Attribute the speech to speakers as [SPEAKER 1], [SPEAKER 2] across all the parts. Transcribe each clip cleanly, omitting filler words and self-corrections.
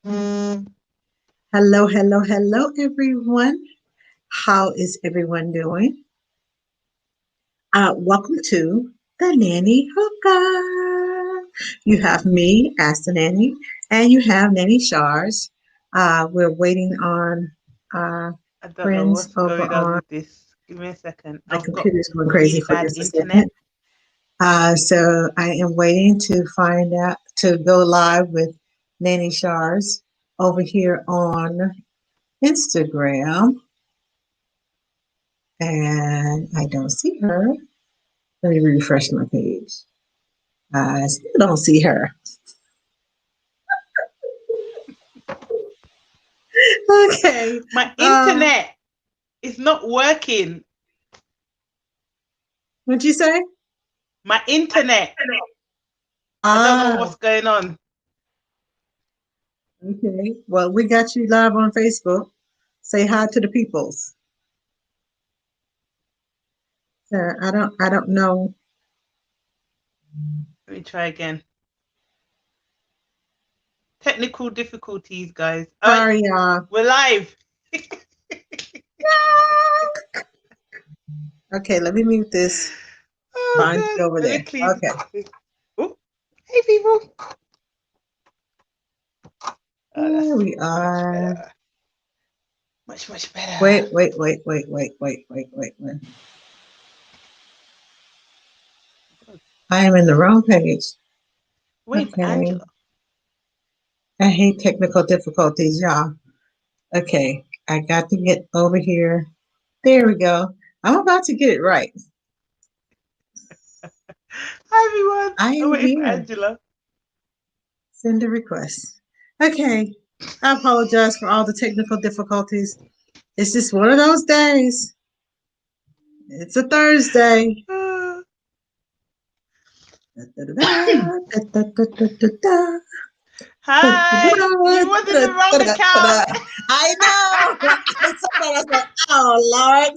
[SPEAKER 1] Hello, hello, hello, everyone. How is everyone doing? Welcome to the Nanny Hookup. You have me as the nanny, and you have Nanny Sharz. We're waiting on
[SPEAKER 2] I don't know
[SPEAKER 1] friends
[SPEAKER 2] what's
[SPEAKER 1] over
[SPEAKER 2] going on
[SPEAKER 1] on
[SPEAKER 2] with this. Give me a second.
[SPEAKER 1] my
[SPEAKER 2] I've got
[SPEAKER 1] computer's going crazy
[SPEAKER 2] really
[SPEAKER 1] for
[SPEAKER 2] bad
[SPEAKER 1] just a
[SPEAKER 2] internet.
[SPEAKER 1] second. So I am waiting to find out to go live with Nanny Sharz over here on Instagram. And I don't see her. Let me refresh my page. I still don't see her. Okay.
[SPEAKER 2] My
[SPEAKER 1] Um,
[SPEAKER 2] internet is not working.
[SPEAKER 1] what'd you say?
[SPEAKER 2] My internet. I don't know
[SPEAKER 1] Ah,
[SPEAKER 2] what's going on.
[SPEAKER 1] okay. Well, we got you live on Facebook. Say hi to the peoples. I don't know.
[SPEAKER 2] Let me try again. Technical difficulties, guys. All right,
[SPEAKER 1] Sorry, y'all.
[SPEAKER 2] we're live.
[SPEAKER 1] Okay, let me mute this.
[SPEAKER 2] Oh
[SPEAKER 1] Find
[SPEAKER 2] God.
[SPEAKER 1] you over
[SPEAKER 2] Let me
[SPEAKER 1] there.
[SPEAKER 2] clean.
[SPEAKER 1] Okay.
[SPEAKER 2] Oh, hey people. Oh,
[SPEAKER 1] Here
[SPEAKER 2] that's
[SPEAKER 1] we
[SPEAKER 2] much
[SPEAKER 1] are.
[SPEAKER 2] better. Much better.
[SPEAKER 1] Wait. I am in the wrong page.
[SPEAKER 2] Wait for
[SPEAKER 1] Okay.
[SPEAKER 2] Angela.
[SPEAKER 1] I hate technical difficulties, y'all. Okay, I got to get over here. There we go. I'm about to get it right.
[SPEAKER 2] Hi everyone.
[SPEAKER 1] I
[SPEAKER 2] I'm
[SPEAKER 1] am
[SPEAKER 2] waiting for
[SPEAKER 1] here.
[SPEAKER 2] Angela.
[SPEAKER 1] Send a request. Okay, I apologize for all the technical difficulties. It's just one of those days. It's a Thursday.
[SPEAKER 2] Hi. You was in the wrong account.
[SPEAKER 1] I know. I saw that. I was like, oh Lord,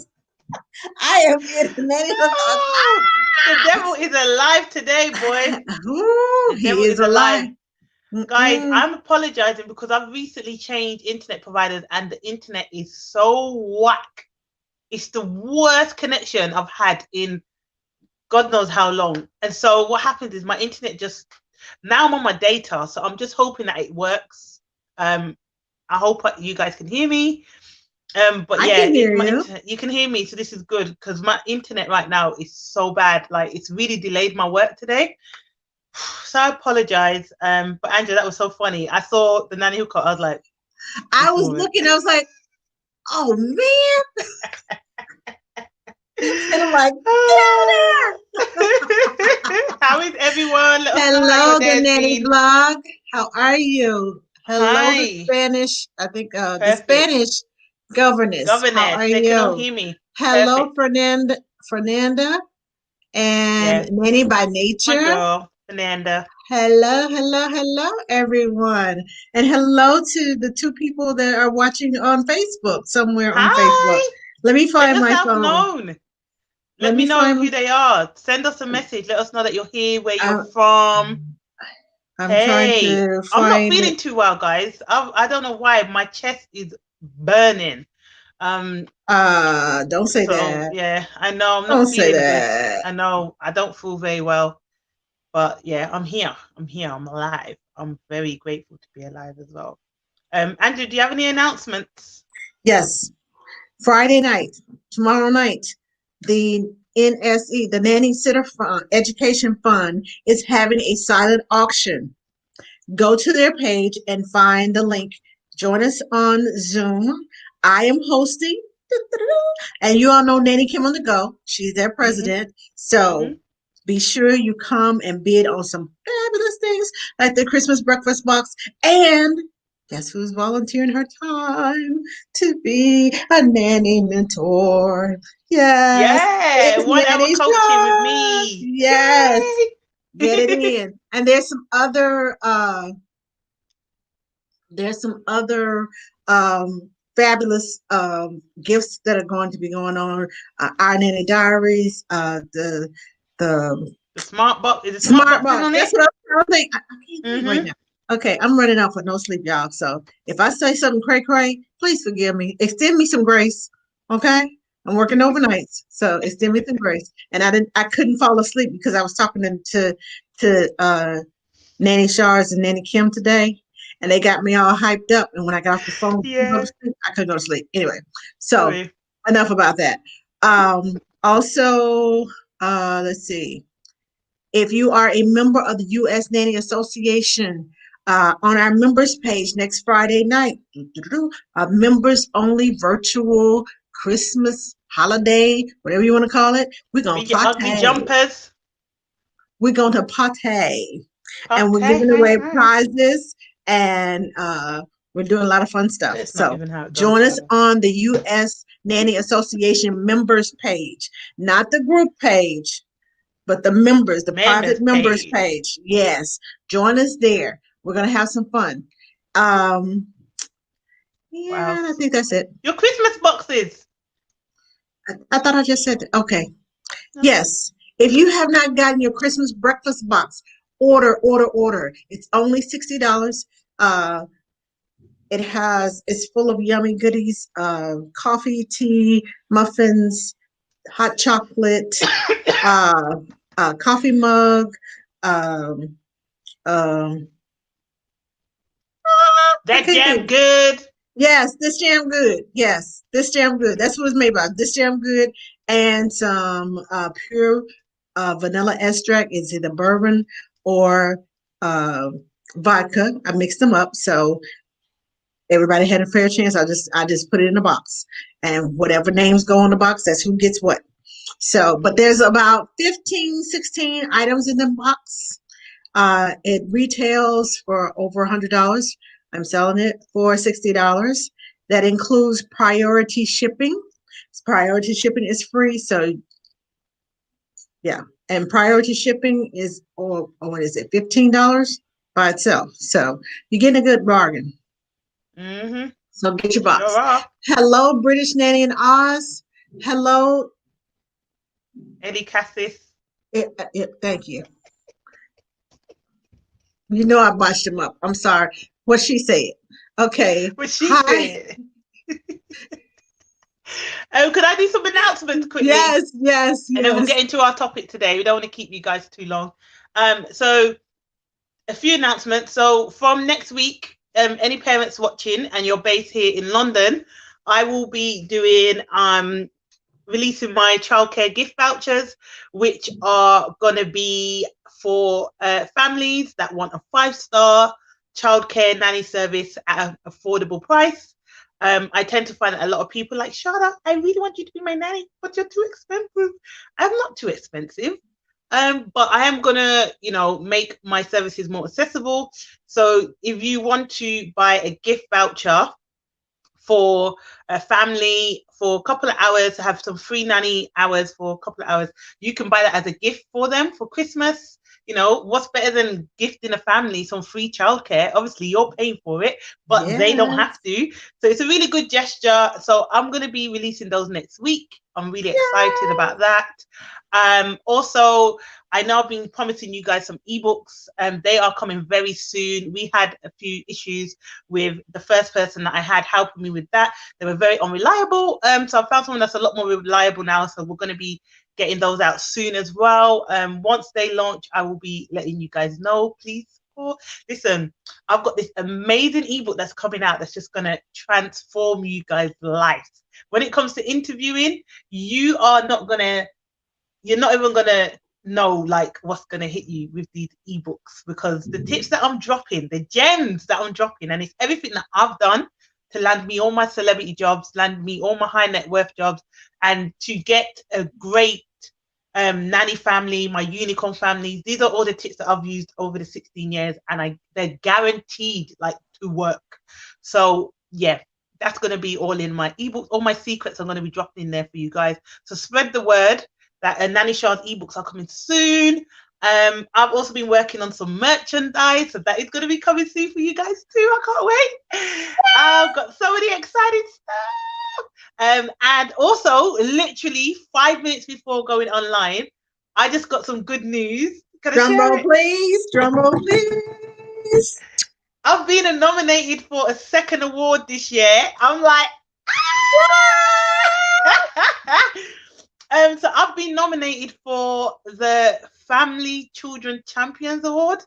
[SPEAKER 1] I am getting Nanny Hookup.
[SPEAKER 2] Oh, the devil is alive today, boy.
[SPEAKER 1] Ooh,
[SPEAKER 2] The devil
[SPEAKER 1] he is
[SPEAKER 2] is
[SPEAKER 1] alive.
[SPEAKER 2] alive. Guys,
[SPEAKER 1] Mm-mm.
[SPEAKER 2] I'm apologizing because I've recently changed internet providers and the internet is so whack. It's the worst connection I've had in God knows how long. And so what happens is my internet just now I'm on my data, so I'm just hoping that it works. I hope you guys can hear me. But
[SPEAKER 1] I
[SPEAKER 2] yeah,
[SPEAKER 1] can hear
[SPEAKER 2] my
[SPEAKER 1] you.
[SPEAKER 2] internet, you can hear me, so this is good because my internet right now is so bad. Like it's really delayed my work today. So I apologize. But Andrew, that was so funny. I saw the nanny hookup. I was like,
[SPEAKER 1] I
[SPEAKER 2] this
[SPEAKER 1] was
[SPEAKER 2] woman.
[SPEAKER 1] looking, I was like, oh man. And I'm like, get
[SPEAKER 2] How is everyone? Let us
[SPEAKER 1] out of
[SPEAKER 2] know
[SPEAKER 1] there.
[SPEAKER 2] how your
[SPEAKER 1] Hello,
[SPEAKER 2] day
[SPEAKER 1] the
[SPEAKER 2] has
[SPEAKER 1] nanny
[SPEAKER 2] been.
[SPEAKER 1] blog. How are you? Hello, the
[SPEAKER 2] Hi.
[SPEAKER 1] Spanish. I think the
[SPEAKER 2] Perfect.
[SPEAKER 1] Spanish governess. How
[SPEAKER 2] Governess.
[SPEAKER 1] are
[SPEAKER 2] They can all
[SPEAKER 1] you?
[SPEAKER 2] hear me.
[SPEAKER 1] Hello,
[SPEAKER 2] Perfect.
[SPEAKER 1] Fernanda and
[SPEAKER 2] Yeah.
[SPEAKER 1] Nanny by
[SPEAKER 2] My
[SPEAKER 1] Nature.
[SPEAKER 2] girl, Fernanda.
[SPEAKER 1] Hello, everyone. And hello to the two people that are watching on Facebook, somewhere on Facebook.
[SPEAKER 2] Hi.
[SPEAKER 1] Let me
[SPEAKER 2] Make
[SPEAKER 1] find my
[SPEAKER 2] yourself
[SPEAKER 1] phone.
[SPEAKER 2] known.
[SPEAKER 1] Let
[SPEAKER 2] Let me
[SPEAKER 1] me
[SPEAKER 2] know
[SPEAKER 1] find.
[SPEAKER 2] who they are. Send us a message. Let us know that you're here, where you're
[SPEAKER 1] I,
[SPEAKER 2] from.
[SPEAKER 1] I'm trying
[SPEAKER 2] Hey,
[SPEAKER 1] to
[SPEAKER 2] I'm not
[SPEAKER 1] find
[SPEAKER 2] feeling
[SPEAKER 1] it.
[SPEAKER 2] too well, guys. I don't know why. My chest is burning. Um,
[SPEAKER 1] Don't say
[SPEAKER 2] so
[SPEAKER 1] that.
[SPEAKER 2] yeah, I know I'm
[SPEAKER 1] Don't
[SPEAKER 2] not
[SPEAKER 1] say
[SPEAKER 2] feeling good.
[SPEAKER 1] that.
[SPEAKER 2] I know I don't feel very well, but yeah, I'm here. I'm here. I'm alive. I'm very grateful to be alive as well. Andrew, do you have any announcements?
[SPEAKER 1] Yes, Friday night, tomorrow night, the NSE, the Nanny Sitter Fund, Education Fund, is having a silent auction. Go to their page and find the link. Join us on Zoom. I am hosting. And you all know Nanny Kim on the go. She's their
[SPEAKER 2] Mm-hmm.
[SPEAKER 1] president. So
[SPEAKER 2] Mm-hmm.
[SPEAKER 1] be sure you come and bid on some fabulous things like the Christmas breakfast box. And guess who's volunteering her time to be a nanny mentor? Yes,
[SPEAKER 2] Yeah,
[SPEAKER 1] it's
[SPEAKER 2] 1 hour
[SPEAKER 1] Nanny
[SPEAKER 2] coaching with
[SPEAKER 1] Sharz.
[SPEAKER 2] me.
[SPEAKER 1] Yes, get it
[SPEAKER 2] Yay!
[SPEAKER 1] in. And there's some other fabulous gifts that are going to be going on. Our Nanny Diaries, the
[SPEAKER 2] The smart box is a smart
[SPEAKER 1] smart
[SPEAKER 2] boxes
[SPEAKER 1] box.
[SPEAKER 2] on
[SPEAKER 1] That's
[SPEAKER 2] it.
[SPEAKER 1] what I'm trying to think. I can't think right
[SPEAKER 2] Mm-hmm.
[SPEAKER 1] now. Okay, I'm running out for no sleep, y'all. So if I say something cray cray, please forgive me. Extend me some grace. Okay? I'm working overnights, so extend me some grace. And I couldn't fall asleep because I was talking to Nanny Sharz and Nanny Kim today, and they got me all hyped up. And when I got off the phone to go to
[SPEAKER 2] Yeah.
[SPEAKER 1] sleep, I couldn't go to sleep. Anyway, so
[SPEAKER 2] Sorry.
[SPEAKER 1] enough about that. Also, let's see. If you are a member of the U.S. Nanny Association, on our members page next Friday night, a members only virtual Christmas holiday, whatever you want to call it, we're going
[SPEAKER 2] We
[SPEAKER 1] to
[SPEAKER 2] get ugly
[SPEAKER 1] party.
[SPEAKER 2] jumpers.
[SPEAKER 1] We're going to party. And we're
[SPEAKER 2] Okay.
[SPEAKER 1] giving away prizes, and we're doing a lot of fun stuff.
[SPEAKER 2] That's not
[SPEAKER 1] So
[SPEAKER 2] even how it goes,
[SPEAKER 1] join us
[SPEAKER 2] Father.
[SPEAKER 1] on the U.S. Nanny Association members page, not the group page, but the members, the private
[SPEAKER 2] Members
[SPEAKER 1] members
[SPEAKER 2] page.
[SPEAKER 1] page. Yes, join us there. We're gonna have some fun.
[SPEAKER 2] Wow.
[SPEAKER 1] Yeah, I think that's it.
[SPEAKER 2] Your Christmas boxes.
[SPEAKER 1] I thought I just said that. Okay.
[SPEAKER 2] No.
[SPEAKER 1] Yes. If you have not gotten your Christmas breakfast box, order. It's only $60. Uh, it's full of yummy goodies, coffee, tea, muffins, hot chocolate, uh, coffee mug, um, um, I
[SPEAKER 2] That
[SPEAKER 1] can't
[SPEAKER 2] jam
[SPEAKER 1] think.
[SPEAKER 2] good.
[SPEAKER 1] Yes, this jam good. Yes, this jam good. That's what it's made by. This jam good and some pure vanilla extract. It's either bourbon or uh, vodka. I mixed them up so everybody had a fair chance. I just put it in a box, and whatever names go on the box, that's who gets what. So, but there's about 15, 16 items in the box. It retails for over $100. I'm selling it for $60. That includes priority shipping. Priority shipping is free, so yeah. And priority shipping is, or what is it, $15 by itself. So you're getting a good bargain.
[SPEAKER 2] Mm-hmm.
[SPEAKER 1] So get your
[SPEAKER 2] Sure
[SPEAKER 1] box.
[SPEAKER 2] are.
[SPEAKER 1] Hello, British Nanny in Oz. Hello.
[SPEAKER 2] Eddie Cassis.
[SPEAKER 1] Thank you. You know I botched him up. I'm sorry. What she said. Okay.
[SPEAKER 2] What she
[SPEAKER 1] Hi.
[SPEAKER 2] said. Oh, could I do some announcements quickly?
[SPEAKER 1] Yes.
[SPEAKER 2] And then we'll get into our topic today. We don't want to keep you guys too long. So a few announcements. So from next week, any parents watching and you're based here in London, I will be doing releasing my childcare gift vouchers, which are gonna be for families that want a 5-star childcare nanny service at an affordable price. I tend to find that a lot of people like, Shada, I really want you to be my nanny, but you're too expensive. I'm not too expensive. But I am gonna, make my services more accessible. So if you want to buy a gift voucher for a family for a couple of hours, have some free nanny hours for a couple of hours, you can buy that as a gift for them for Christmas. What's better than gifting a family some free childcare? Obviously, you're paying for it, but they don't
[SPEAKER 1] Yes.
[SPEAKER 2] have to. So it's a really good gesture. So I'm going to be releasing those next week. I'm really excited about that. Also, I know I've been promising you guys some ebooks, and they are coming very soon. We had a few issues with the first person that I had helping me with that. They were very unreliable. So I found someone that's a lot more reliable now. So we're going to be getting those out soon as well. Once they launch, I will be letting you guys know. Please listen, I've got this amazing ebook that's coming out that's just going to transform you guys' life. When it comes to interviewing, you're not even gonna know like what's gonna hit you with these ebooks, because the tips that I'm dropping, the gems that I'm dropping, and it's everything that I've done to land me all my celebrity jobs, land me all my high net worth jobs, and to get a great nanny family, my unicorn families. These are all the tips that I've used over the 16 years, and they're guaranteed like to work. So yeah, that's going to be all in my ebooks. All my secrets are going to be dropped in there for you guys. So spread the word that Nanny Sharz ebooks are coming soon. I've also been working on some merchandise, so that is going to be coming soon for you guys too. I can't wait. I've got so many exciting stuff. And also, literally 5 minutes before going online, I just got some good news. Can I
[SPEAKER 1] Drum
[SPEAKER 2] share
[SPEAKER 1] roll,
[SPEAKER 2] it?
[SPEAKER 1] please. Drum roll, please.
[SPEAKER 2] I've been nominated for a second award this year. I'm like, so I've been nominated for the Family Children Champions Award.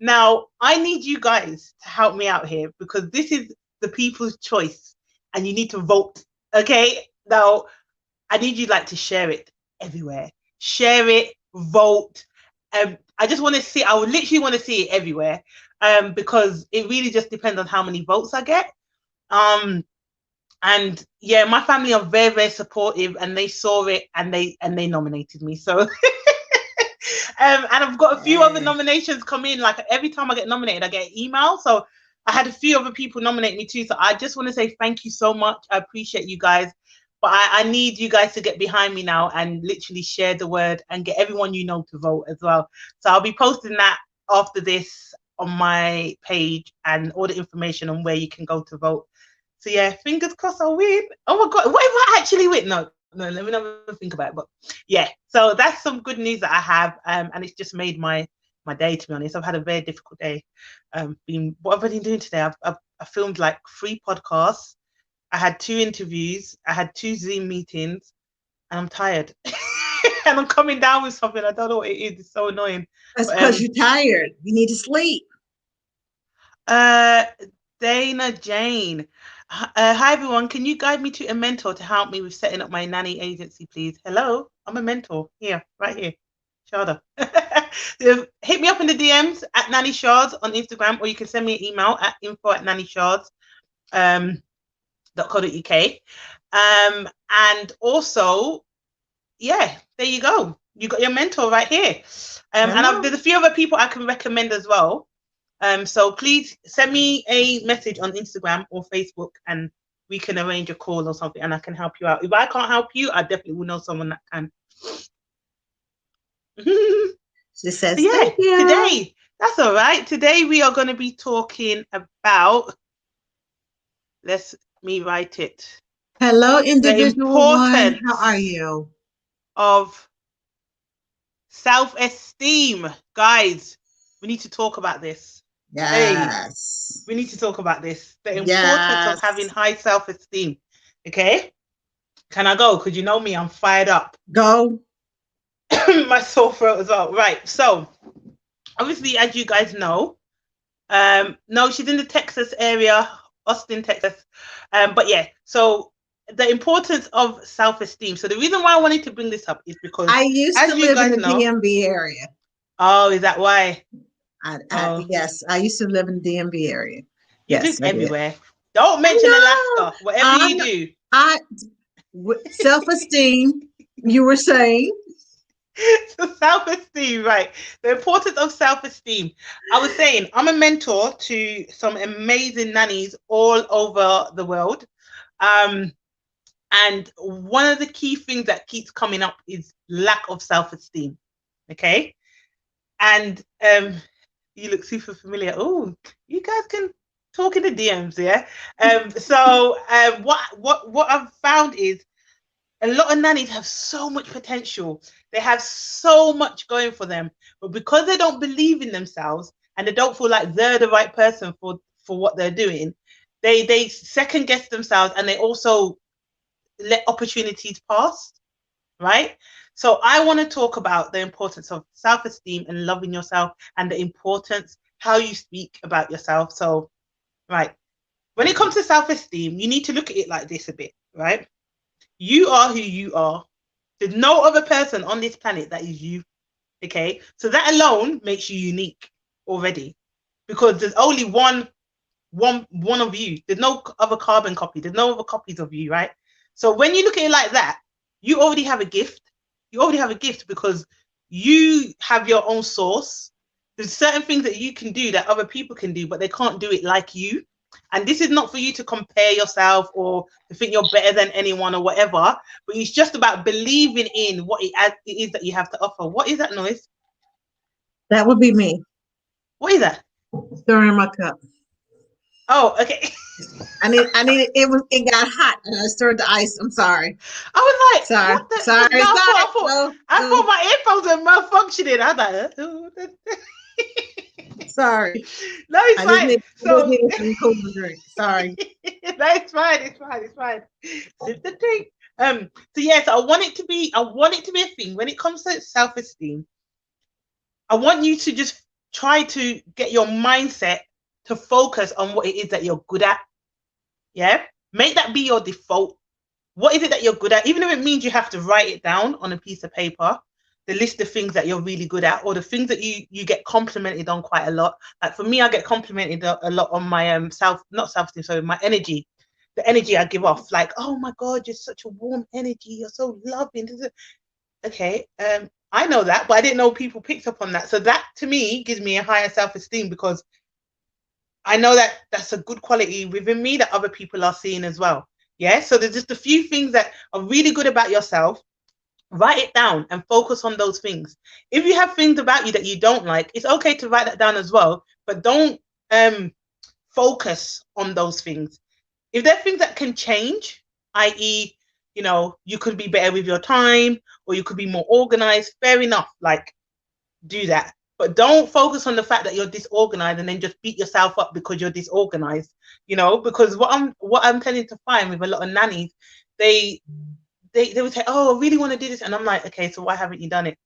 [SPEAKER 2] Now, I need you guys to help me out here because this is the people's choice and you need to vote. Okay? Now, I need you like to share it everywhere. Share it, vote. I just want to see, I would literally want to see it everywhere. Because it really just depends on how many votes I get. And yeah, my family are very, very supportive and they saw it and they nominated me. So and I've got a few other nominations come in. Like every time I get nominated, I get an email. So I had a few other people nominate me too. So I just want to say thank you so much. I appreciate you guys. But I need you guys to get behind me now and literally share the word and get everyone you know to vote as well. So I'll be posting that after this on my page and all the information on where you can go to vote. So yeah, fingers crossed I'll win. Oh my God, what if I actually win? No, let me not think about it. But yeah, so that's some good news that I have. And it's just made my day, to be honest. I've had a very difficult day. What have I been doing today? I filmed like 3 podcasts. I had 2 interviews. I had 2 Zoom meetings, and I'm tired. And I'm coming down with something. I don't know what it is. It's so annoying.
[SPEAKER 1] That's because you're tired. You need to sleep.
[SPEAKER 2] Dana Jane. Hi, everyone. Can you guide me to a mentor to help me with setting up my nanny agency, please? Hello, I'm a mentor here, right here. Sharda. Hit me up in the DMs at Nanny Sharz on Instagram, or you can send me an email at info@nannysharz.co.uk. And also, yeah, there you go. You got your mentor right here. And there's a few other people I can recommend as well. So please send me a message on Instagram or Facebook and we can arrange a call or something and I can help you out. If I can't help you, I definitely will know someone that can.
[SPEAKER 1] She says,
[SPEAKER 2] yeah,
[SPEAKER 1] thank you.
[SPEAKER 2] Today, that's all right. Today we are going to be talking about, let me write it.
[SPEAKER 1] Hello, individual one. How are you?
[SPEAKER 2] Of self-esteem. Guys, we need to talk about this.
[SPEAKER 1] Yes.
[SPEAKER 2] Hey, we need to talk about this. The importance of having high self-esteem. Okay? Can I go? Because you know me, I'm fired up.
[SPEAKER 1] Go.
[SPEAKER 2] My sore throat as well. Right. So, obviously, as you guys know, no, she's in the Texas area, Austin, Texas. But yeah, so the importance of self-esteem. So the reason why I wanted to bring this up is because
[SPEAKER 1] I used to live in the DMV area.
[SPEAKER 2] Oh, is that why?
[SPEAKER 1] Yes, I used to live in the DMV area.
[SPEAKER 2] You live everywhere. Don't mention Alaska. Whatever you do.
[SPEAKER 1] Self-esteem, you were saying?
[SPEAKER 2] So self-esteem, right? The importance of self-esteem. I was saying I'm a mentor to some amazing nannies all over the world. And one of the key things that keeps coming up is lack of self-esteem. Okay. And you look super familiar. Oh, you guys can talk in the DMs, yeah. So what I've found is a lot of nannies have so much potential. They have so much going for them, but because they don't believe in themselves and they don't feel like they're the right person for what they're doing, they second guess themselves and they also let opportunities pass, right? So I want to talk about the importance of self-esteem and loving yourself and the importance how you speak about yourself. So, right, when it comes to self-esteem, you need to look at it like this a bit, right? You are who you are. There's no other person on this planet that is you, okay? So that alone makes you unique already because there's only one of you. There's no other carbon copy. There's no other copies of you, right? So when you look at it like that, you already have a gift. You already have a gift because you have your own source. There's certain things that you can do that other people can do, but they can't do it like you. And this is not for you to compare yourself or to think you're better than anyone or whatever, but it's just about believing in what it is that you have to offer. What is that noise?
[SPEAKER 1] That would be me.
[SPEAKER 2] What is that?
[SPEAKER 1] Stirring my cup.
[SPEAKER 2] Oh, okay.
[SPEAKER 1] It got hot and I stirred the ice. I'm sorry.
[SPEAKER 2] I was like,
[SPEAKER 1] sorry.
[SPEAKER 2] I thought my earphones were malfunctioning. I was like,
[SPEAKER 1] Sorry.
[SPEAKER 2] No, it's
[SPEAKER 1] I just
[SPEAKER 2] fine.
[SPEAKER 1] need, I just
[SPEAKER 2] So
[SPEAKER 1] needed some cool drink. Sorry.
[SPEAKER 2] no, it's fine. It's fine. It's fine. Sip the drink. So yes, I want it to be a thing when it comes to self-esteem. I want you to just try to get your mindset to focus on what it is that you're good at. Yeah. Make that be your default. What is it that you're good at? Even if it means you have to write it down on a piece of paper, the list of things that you're really good at, or the things that you get complimented on quite a lot. Like for me, I get complimented a lot on my not self-esteem, sorry, my energy. The energy I give off, like, oh my God, you're such a warm energy, you're so loving. Okay, I know that, but I didn't know people picked up on that. So that to me gives me a higher self-esteem because I know that that's a good quality within me that other people are seeing as well. Yeah. So there's just a few things that are really good about yourself. Write it down and focus on those things. If you have things about you that you don't like, it's okay to write that down as well, but don't focus on those things. If there are things that can change, i.e., you could be better with your time or you could be more organized, fair enough. Like, do that. But don't focus on the fact that you're disorganized and then just beat yourself up because you're disorganized. Because what I'm tending to find with a lot of nannies, they would say, oh, I really want to do this. And I'm like, okay, so why haven't you done it?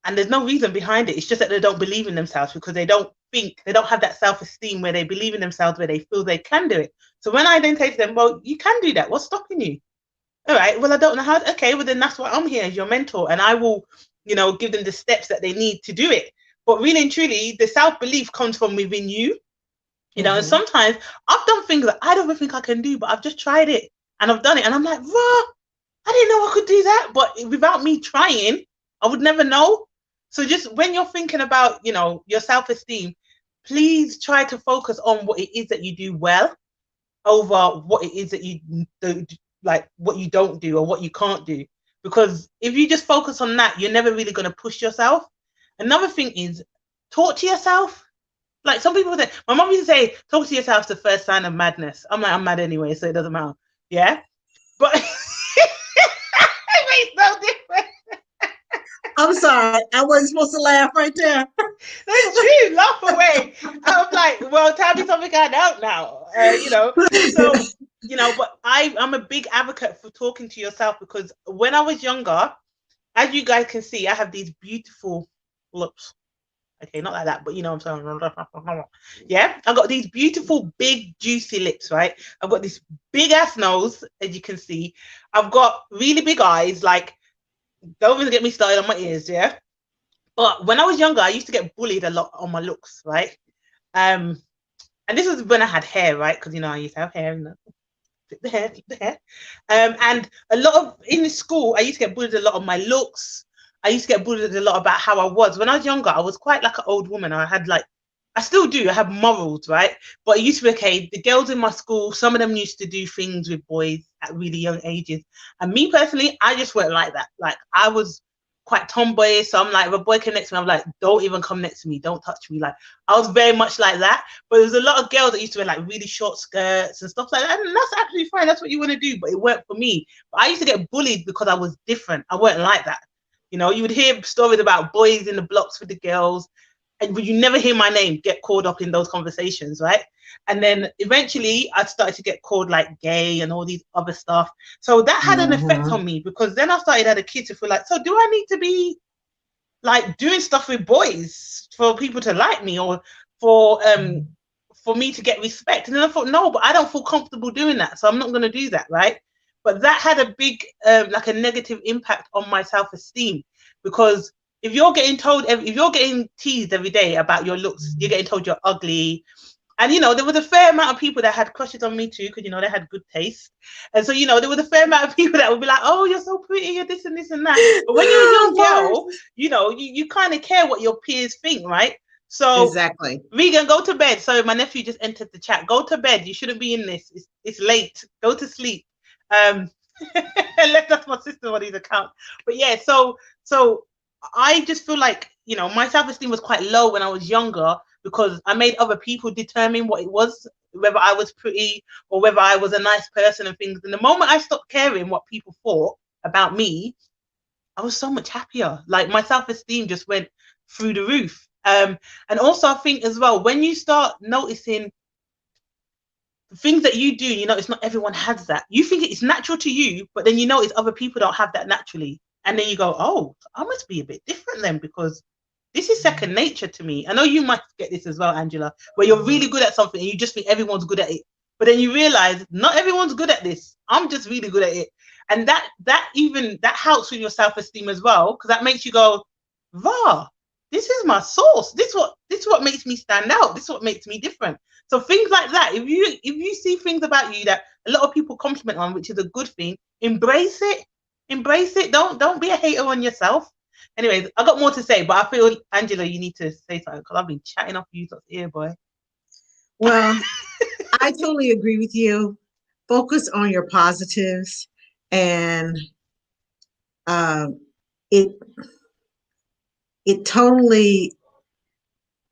[SPEAKER 2] And there's no reason behind it. It's just that they don't believe in themselves because they don't have that self-esteem where they believe in themselves, where they feel they can do it. So when I then say to them, well, you can do that. What's stopping you? All right, well, I don't know how. Okay, well, then that's why I'm here as your mentor. And I will, give them the steps that they need to do it. But really and truly, the self-belief comes from within you. And sometimes I've done things that I don't even think I can do, but I've just tried it and I've done it. And I'm like, raw, I didn't know I could do that. But without me trying, I would never know. So just when you're thinking about, your self-esteem, please try to focus on what it is that you do well over what it is that you do, like what you don't do or what you can't do. Because if you just focus on that, you're never really going to push yourself. Another thing is talk to yourself. Like some people say, my mom used to say, talk to yourself is the first sign of madness. I'm like, I'm mad anyway, so it doesn't matter. Yeah. But it makes no difference.
[SPEAKER 1] I'm sorry. I wasn't supposed to laugh right there.
[SPEAKER 2] That's true. Laugh away. I'm like, well, tell me something I don't now. So, but I'm a big advocate for talking to yourself because when I was younger, as you guys can see, I have these beautiful lips. Okay, not like that, but I'm saying. Yeah, I've got these beautiful, big, juicy lips, right? I've got this big ass nose, as you can see. I've got really big eyes, like, don't even get me started on my ears, yeah? But when I was younger, I used to get bullied a lot on my looks, right? And this was when I had hair, right? Because I used to have hair, flip the hair. And a lot of in school, I used to get bullied a lot on my looks. I used to get bullied a lot about how I was. When I was younger, I was quite like an old woman. I still do. I have morals, right? But it used to be okay. The girls in my school, some of them used to do things with boys at really young ages. And me personally, I just weren't like that. Like I was quite tomboyish. So I'm like, if a boy came next to me, I'm like, don't even come next to me. Don't touch me. Like I was very much like that. But there was a lot of girls that used to wear like really short skirts and stuff like that. And that's absolutely fine. That's what you want to do. But it worked for me. But I used to get bullied because I was different. I weren't like that. You would hear stories about boys in the blocks with the girls. And you never hear my name get called up in those conversations, right? And then eventually I started to get called like gay and all these other stuff. So that had an effect on me because then I started as a kid to feel like, so do I need to be like doing stuff with boys for people to like me or for me to get respect? And then I thought, no, but I don't feel comfortable doing that. So I'm not going to do that, right? But that had a big, like a negative impact on my self-esteem because if you're getting teased every day about your looks, you're getting told you're ugly. And, there was a fair amount of people that had crushes on me too, because, they had good taste. And so, there was a fair amount of people that would be like, oh, you're so pretty, you're this and this and that. But when you're a young girl, you kind of care what your peers think, right? So,
[SPEAKER 1] exactly.
[SPEAKER 2] Regan, go to bed. Sorry, my nephew just entered the chat. Go to bed. You shouldn't be in this. It's late. Go to sleep. Unless that's my sister on his account. But yeah, so I just feel like, my self-esteem was quite low when I was younger because I made other people determine what it was, whether I was pretty or whether I was a nice person and things. And the moment I stopped caring what people thought about me, I was so much happier. Like my self-esteem just went through the roof. And also I think as well, when you start noticing things that you do, you know, it's not everyone has that. You think it's natural to you, but then you notice other people don't have that naturally. And then you go, oh, I must be a bit different then, because this is second nature to me. I know you might get this as well, Angela, where you're really good at something and you just think everyone's good at it. But then you realize not everyone's good at this. I'm just really good at it. And that helps with your self-esteem as well, because that makes you go, rah, this is my source. This is what makes me stand out. This is what makes me different. So things like that, if you see things about you that a lot of people compliment on, which is a good thing, embrace it. Embrace it. Don't be a hater on yourself. Anyways, I got more to say, but I feel, Angela, you need to say something because I've been chatting off you ear, boy.
[SPEAKER 1] Well, I totally agree with you. Focus on your positives, and it totally,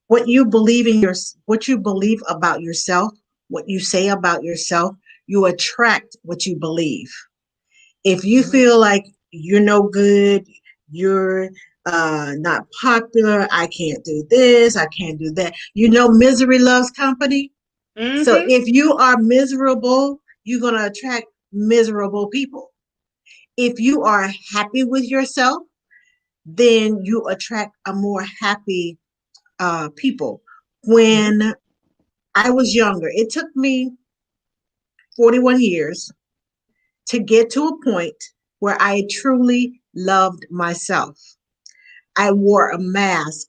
[SPEAKER 1] what you believe what you believe about yourself, what you say about yourself, you attract what you believe. If you feel like you're no good, you're not popular, I can't do this, I can't do that. You know, misery loves company. So if you are miserable, you're going to attract miserable people. If you are happy with yourself, then you attract a more happy people. When I was younger, it took me 41 years to get to a point where I truly loved myself. I wore a mask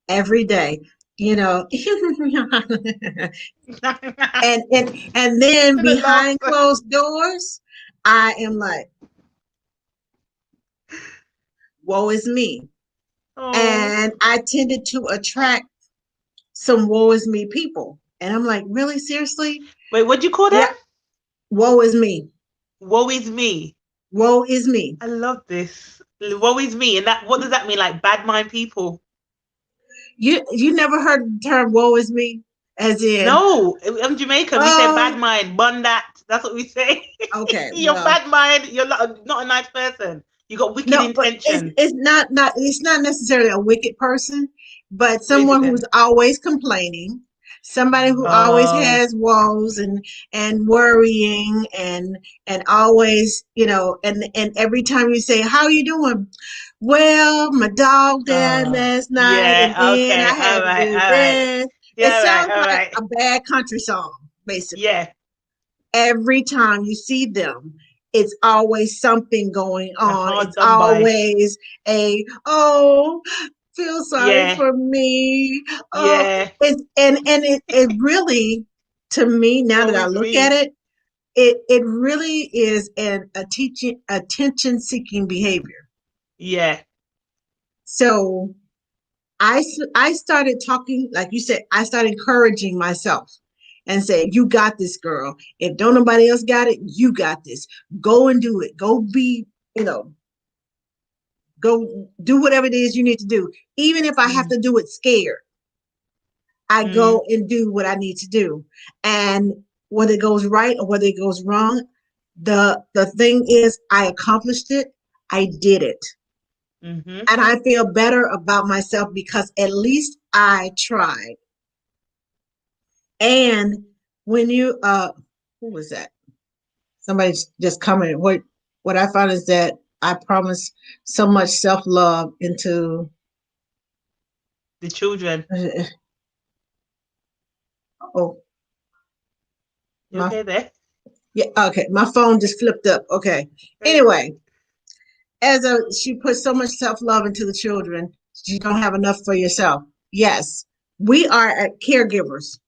[SPEAKER 1] every day, you know, and then behind closed doors, I am like, woe is me. And I tended to attract some woe is me people. And I'm like, really? Seriously?
[SPEAKER 2] Wait, what'd you call that?
[SPEAKER 1] Woe is me.
[SPEAKER 2] Woe is me.
[SPEAKER 1] Woe is me.
[SPEAKER 2] I love this. Woe is me. And what does that mean? Like bad mind people?
[SPEAKER 1] You never heard the term woe is me? As in,
[SPEAKER 2] no, in Jamaica, we say bad mind, bun that. That's what we say.
[SPEAKER 1] Okay.
[SPEAKER 2] You're bad mind, you're not a nice person. You got wicked intention.
[SPEAKER 1] It's not necessarily a wicked person, but someone who's always complaining, somebody who always has woes and worrying and always, you know, and every time you say, how are you doing? Well, my dog died last night, and then I had to do this. It sounds like a bad country song, basically.
[SPEAKER 2] Yeah.
[SPEAKER 1] Every time you see them, it's always something going on. It's always feel sorry for me.
[SPEAKER 2] Yeah.
[SPEAKER 1] It really, to me, now that I look at it, it really is attention seeking behavior.
[SPEAKER 2] Yeah.
[SPEAKER 1] So I started talking, like you said, I started encouraging myself and say, you got this, girl. If don't nobody else got it, you got this. Go and do it. Go be, go do whatever it is you need to do. Even if I have to do it scared, I go and do what I need to do. And whether it goes right or whether it goes wrong, the thing is, I accomplished it. I did it. And I feel better about myself because at least I tried. And when you who was that? Somebody's just commented. What I found is that I promise so much self-love into
[SPEAKER 2] the children.
[SPEAKER 1] Oh.
[SPEAKER 2] You okay there?
[SPEAKER 1] Yeah, okay. My phone just flipped up. Okay. Anyway, she put so much self-love into the children, you don't have enough for yourself. Yes, we are caregivers.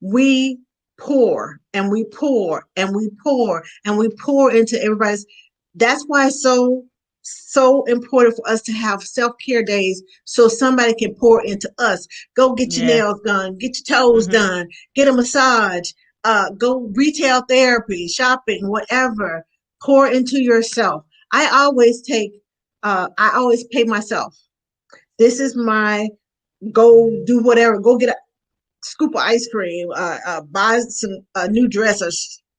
[SPEAKER 1] We pour and we pour and we pour and we pour into everybody's. That's why it's so important for us to have self-care days so somebody can pour into us. Go get your nails done, get your toes done, get a massage, go retail therapy, shopping, whatever. Pour into yourself. I always pay myself. This is my go do whatever, go get a scoop of ice cream, buy some new dress or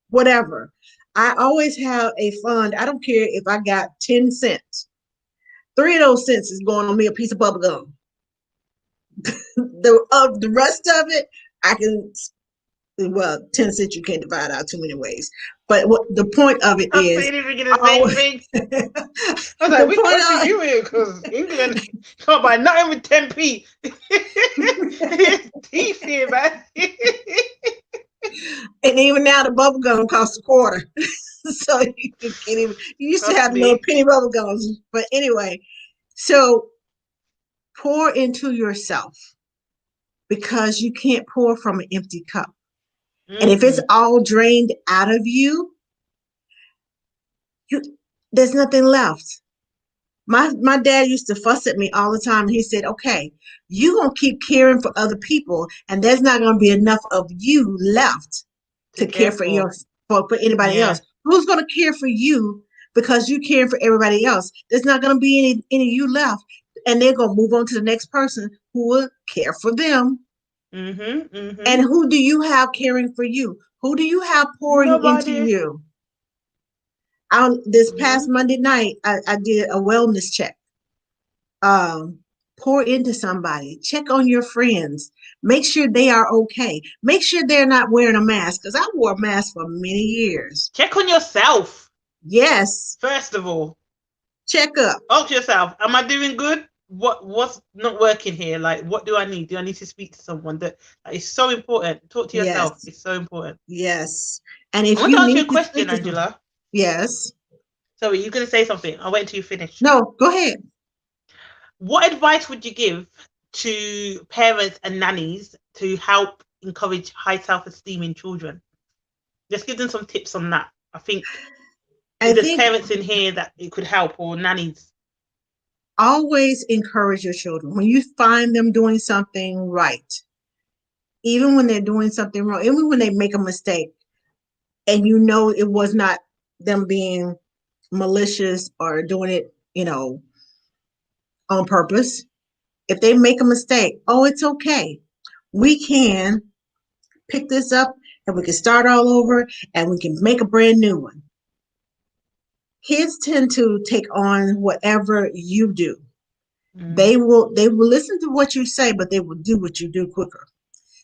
[SPEAKER 1] whatever. I always have a fund. I don't care if I got 10 cents. 3 of those cents is going on me a piece of bubble gum. The rest of it, I can, well, 10 cents you can't divide out too many ways. But what the point of it
[SPEAKER 2] I'm
[SPEAKER 1] is,
[SPEAKER 2] saying thinking the same
[SPEAKER 1] always,
[SPEAKER 2] thing.
[SPEAKER 1] the
[SPEAKER 2] I was like, which
[SPEAKER 1] point
[SPEAKER 2] country you in? Because England can't buy nothing with 10p. It's teeth here, man.
[SPEAKER 1] and even now the bubble gum costs a quarter. So you can get even, you used to
[SPEAKER 2] Trust
[SPEAKER 1] have little
[SPEAKER 2] me.
[SPEAKER 1] penny bubble gums. But anyway, so pour into yourself because you can't pour from an empty cup. And if it's
[SPEAKER 2] Mm-mm.
[SPEAKER 1] all drained out of you, you there's nothing left. My dad used to fuss at me all the time. He said, okay, you gonna keep caring for other people, and there's not gonna be enough of you left
[SPEAKER 2] To
[SPEAKER 1] to care
[SPEAKER 2] care
[SPEAKER 1] for
[SPEAKER 2] for.
[SPEAKER 1] for anybody
[SPEAKER 2] Yeah.
[SPEAKER 1] else. Who's gonna care for you because you caring for everybody else? There's not gonna be any of you left. And they're gonna move on to the next person who will care for them.
[SPEAKER 2] Mm-hmm.
[SPEAKER 1] And
[SPEAKER 2] Mm-hmm.
[SPEAKER 1] who do you have caring for you? Who do you have pouring into
[SPEAKER 2] Nobody.
[SPEAKER 1] you? This past
[SPEAKER 2] Mm-hmm.
[SPEAKER 1] Monday night, I did a wellness check. um, pour into somebody, check on your friends, make sure they are okay, make sure they're not wearing a mask because I wore a mask for many years.
[SPEAKER 2] Check on yourself,
[SPEAKER 1] Yes,
[SPEAKER 2] first of all.
[SPEAKER 1] check up.
[SPEAKER 2] Ask yourself, am I doing good? What's not working here? Like, what do I need? Do I need to speak to someone? That is so important. Talk to yourself.
[SPEAKER 1] Yes,
[SPEAKER 2] It's so important.
[SPEAKER 1] yes. And
[SPEAKER 2] I
[SPEAKER 1] if
[SPEAKER 2] want to
[SPEAKER 1] you
[SPEAKER 2] ask you a
[SPEAKER 1] need to speak
[SPEAKER 2] question,
[SPEAKER 1] to someone,
[SPEAKER 2] Angela.
[SPEAKER 1] yes,
[SPEAKER 2] Sorry, you're going to say something. I'll wait until you finish.
[SPEAKER 1] no, go ahead.
[SPEAKER 2] What advice would you give to parents and nannies to help encourage high self-esteem in children? Just give them some tips on that. I think
[SPEAKER 1] I
[SPEAKER 2] if there's
[SPEAKER 1] think
[SPEAKER 2] parents in here that it could help, or nannies.
[SPEAKER 1] always encourage your children when you find them doing something right, even when they're doing something wrong, even when they make a mistake, and you know it was not them being malicious or doing it, on purpose. If they make a mistake, oh, it's okay. We can pick this up and we can start all over and we can make a brand new one. Kids tend to take on whatever you do.
[SPEAKER 2] Mm.
[SPEAKER 1] They will listen to what you say, but they will do what you do quicker.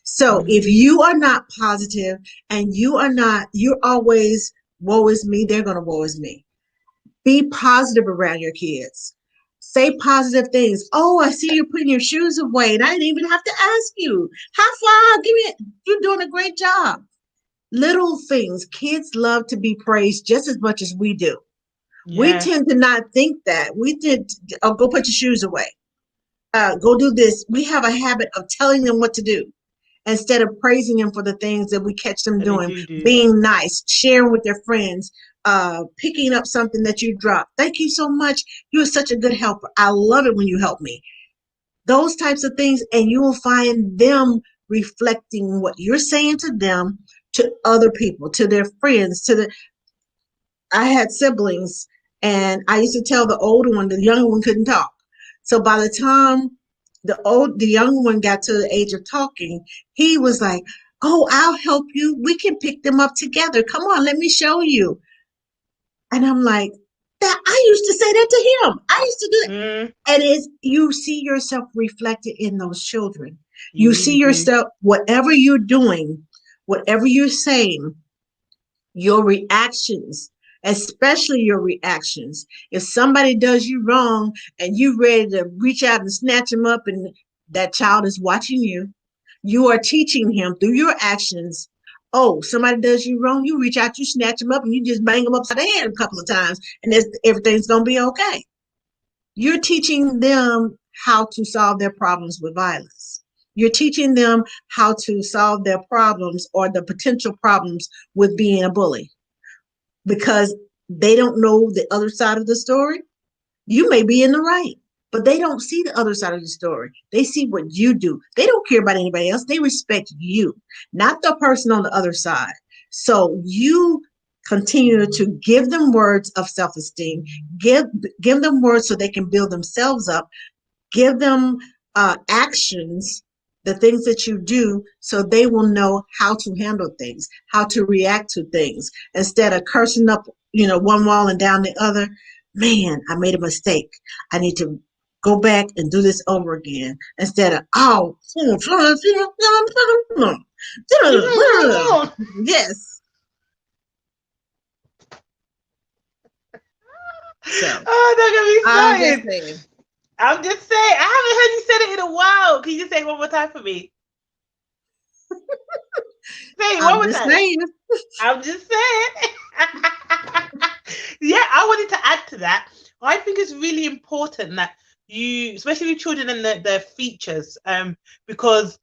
[SPEAKER 1] So if
[SPEAKER 2] Mm-hmm.
[SPEAKER 1] you are not positive and you're always woe is me, they're gonna woe is me. Be positive around your kids. Say positive things. Oh, I see you're putting your shoes away, and I didn't even have to ask you. High five. Give me. You're doing a great job. Little things. Kids love to be praised just as much as we do. We
[SPEAKER 2] Yeah.
[SPEAKER 1] tend to not think that. We did. Oh, go put your shoes away. Go do this. We have a habit of telling them what to do instead of praising them for the things that we catch them
[SPEAKER 2] That they
[SPEAKER 1] doing,
[SPEAKER 2] do.
[SPEAKER 1] being nice, sharing with their friends, picking up something that you dropped. Thank you so much. You're such a good helper. I love it when you help me. Those types of things, and you will find them reflecting what you're saying to them, to other people, to their friends, to the I had siblings, and I used to tell the older one, the younger one couldn't talk. So by the time the younger one got to the age of talking, he was like, "Oh, I'll help you. We can pick them up together. Come on, let me show you." And I'm like, "That I used to say that to him. I used to do it."
[SPEAKER 2] Mm,
[SPEAKER 1] And it's you see yourself reflected in those children.
[SPEAKER 2] you
[SPEAKER 1] You see
[SPEAKER 2] really do.
[SPEAKER 1] yourself, whatever you're doing, whatever you're saying, your reactions, especially your reactions. If somebody does you wrong and you ready to reach out and snatch them up, and that child is watching you, you are teaching him through your actions. Oh, somebody does you wrong, you reach out, you snatch them up, and you just bang them upside the head a couple of times, and everything's going to be okay. You're teaching them how to solve their problems with violence. You're teaching them how to solve their problems or the potential problems with being a bully because they don't know the other side of the story. You may be in the right, but they don't see the other side of the story. They see what you do. They don't care about anybody else. They respect you, not the person on the other side. So you continue to give them words of self-esteem, give give them words so they can build themselves up, give them actions, the things that you do, so they will know how to handle things, how to react to things, instead of cursing up, one wall and down the other. Man, I made a mistake. I need to Go back and do this over again instead of, oh, yes. So
[SPEAKER 2] Oh, don't get me
[SPEAKER 1] I'm just
[SPEAKER 2] started.
[SPEAKER 1] saying.
[SPEAKER 2] I'm just saying. I haven't heard you say it in a while. Can you say it one more time for me? Say it one
[SPEAKER 1] I'm
[SPEAKER 2] more
[SPEAKER 1] just
[SPEAKER 2] time.
[SPEAKER 1] saying.
[SPEAKER 2] I'm just saying. Yeah, I wanted to add to that. I think it's really important that you, especially with children and their features, because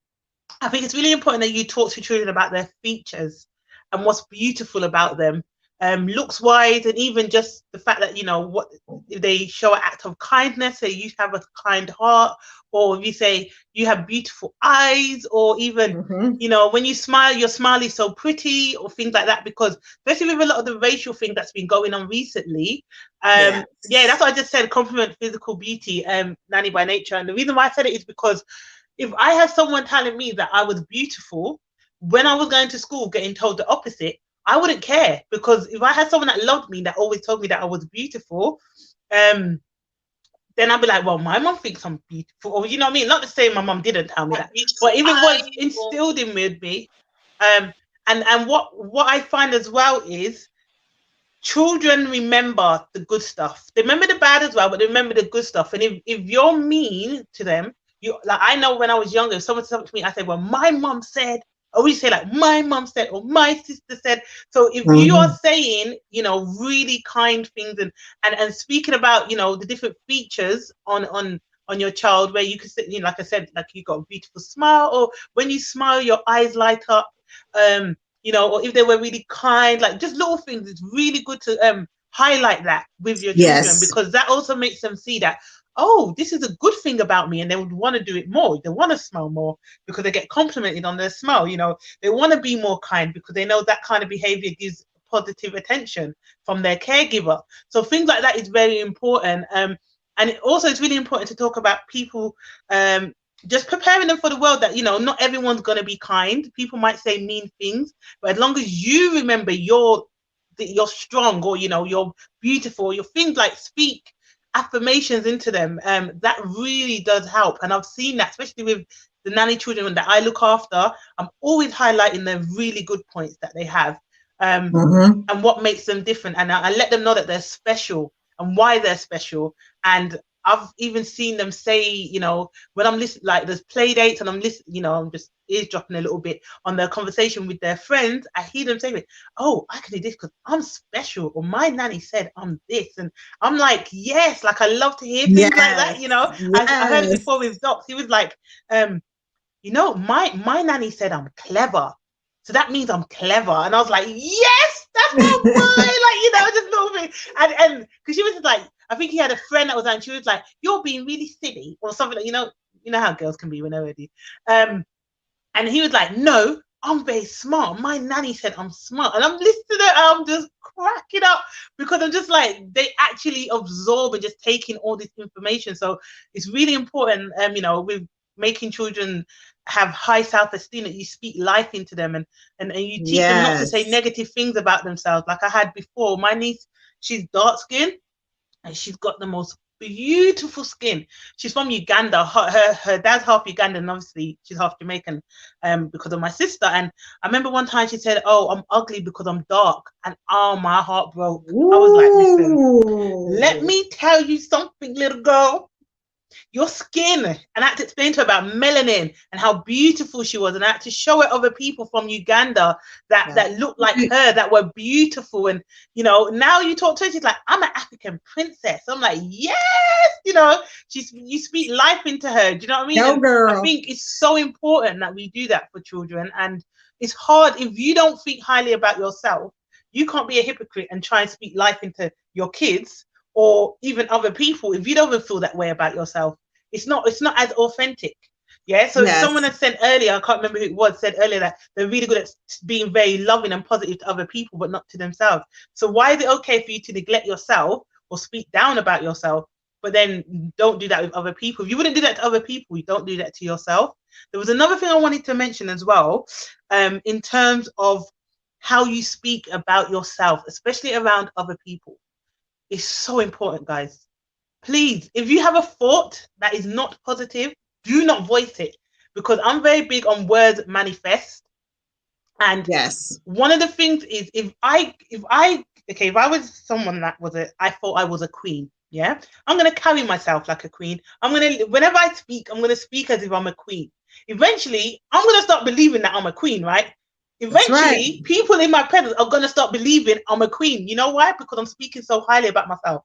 [SPEAKER 2] I think it's really important that you talk to children about their features and what's beautiful about them, looks wise, and even just the fact that, you know, what if they show an act of kindness, say you have a kind heart, or if you say you have beautiful eyes, or even,
[SPEAKER 1] Mm-hmm.
[SPEAKER 2] you know, when you smile, your smile is so pretty, or things like that. Because especially with a lot of the racial thing that's been going on recently,
[SPEAKER 1] Yes.
[SPEAKER 2] yeah, that's what I just said. Compliment physical beauty, nanny by nature. And the reason why I said it is because if I had someone telling me that I was beautiful when I was going to school, getting told the opposite, I wouldn't care. Because if I had someone that loved me that always told me that I was beautiful, um, then I'd be like, well, my mom thinks I'm beautiful. Or, you know what I mean? Not to say my mom didn't tell me that, but if it was instilled in me, and what I find as well is children remember the good stuff. They remember the bad as well, but they remember the good stuff. And if you're mean to them, you like, I know when I was younger, if someone said something to me, I said, well, my mom said, or we say like my mom said, or my sister said. So if you are
[SPEAKER 1] Mm-hmm.
[SPEAKER 2] saying, you know, really kind things, and speaking about, you know, the different features on your child, where you can say, you know, like I said, like you got a beautiful smile, or when you smile, your eyes light up. You know, or if they were really kind, like just little things. It's really good to highlight that with your children,
[SPEAKER 1] Yes.
[SPEAKER 2] because that also makes them see that, oh, this is a good thing about me, and they would want to do it more. They want to smile more because they get complimented on their smile. You know, they want to be more kind because they know that kind of behavior gives positive attention from their caregiver. So things like that is very important. And it also it's really important to talk about people, just preparing them for the world, that, you know, not everyone's going to be kind. People might say mean things, but as long as you remember you're strong, or, you know, you're beautiful, your things like speak affirmations into them, that really does help. And I've seen that, especially with the nanny children that I look after. I'm always highlighting the really good points that they have,
[SPEAKER 1] Mm-hmm.
[SPEAKER 2] and what makes them different, and I let them know that they're special and why they're special. And I've even seen them say, you know, when I'm listening, like there's play dates, and I'm listening, you know, I'm just eavesdropping a little bit on their conversation with their friends. I hear them say, oh, I can do this because I'm special, or my nanny said I'm this. And I'm like, yes, like I love to hear things like that,
[SPEAKER 1] Yes.
[SPEAKER 2] you know. I heard it
[SPEAKER 1] Yes.
[SPEAKER 2] before with Docs. He was like, you know, my nanny said I'm clever. So that means I'm clever. And I was like, yes, that's my boy. Like, you know, just little bit. And because she was just like, I think he had a friend that was on, and she was like, you're being really silly, or something like, you know how girls can be when they're ready. And he was like, no, I'm very smart. My nanny said I'm smart. And I'm listening to it, I'm just cracking up, because I'm just like, they actually absorb and just taking all this information. So it's really important, you know, with making children have high self-esteem, that you speak life into them, and you teach them not to say
[SPEAKER 1] Yes.
[SPEAKER 2] negative things about themselves. Like I had before, my niece, she's dark skinned, and she's got the most beautiful skin. She's from Uganda. Her dad's half Ugandan, and obviously she's half Jamaican, because of my sister. And I remember one time she said, "Oh, I'm ugly because I'm dark," and oh, my heart broke. I was like, "Listen, let
[SPEAKER 1] Ooh.
[SPEAKER 2] me tell you something, little girl. Your skin," and I had to explain to her about melanin and how beautiful she was, and I had to show her other people from Uganda
[SPEAKER 1] That's
[SPEAKER 2] that looked like
[SPEAKER 1] right.
[SPEAKER 2] her, that were beautiful. And you know, now you talk to her, she's like, I'm an African princess. I'm like, yes, you know, you speak life into her. Do you know what I mean?
[SPEAKER 1] Go
[SPEAKER 2] And I
[SPEAKER 1] girl.
[SPEAKER 2] think it's so important that we do that for children. And it's hard if you don't think highly about yourself. You can't be a hypocrite and try and speak life into your kids or even other people if you don't even feel that way about yourself. It's not as authentic. Yeah. So someone
[SPEAKER 1] Yes.
[SPEAKER 2] had said earlier, I can't remember who it was, said earlier that they're really good at being very loving and positive to other people, but not to themselves. So why is it okay for you to neglect yourself or speak down about yourself, but then don't do that with other people? If you wouldn't do that to other people, you don't do that to yourself. There was another thing I wanted to mention as well, in terms of how you speak about yourself, especially around other people. It's so important, guys. please, if you have a thought that is not positive, do not voice it, because I'm very big on words manifest. And
[SPEAKER 1] Yes.
[SPEAKER 2] one of the things is, if I was someone that I thought I was a queen, yeah, I'm gonna carry myself like a queen. Whenever I speak, I'm gonna speak as if I'm a queen. Eventually, I'm gonna start believing that I'm a queen, right?
[SPEAKER 1] That's right.
[SPEAKER 2] Eventually, people in my presence are gonna start believing I'm a queen. You know why? Because I'm speaking so highly about myself,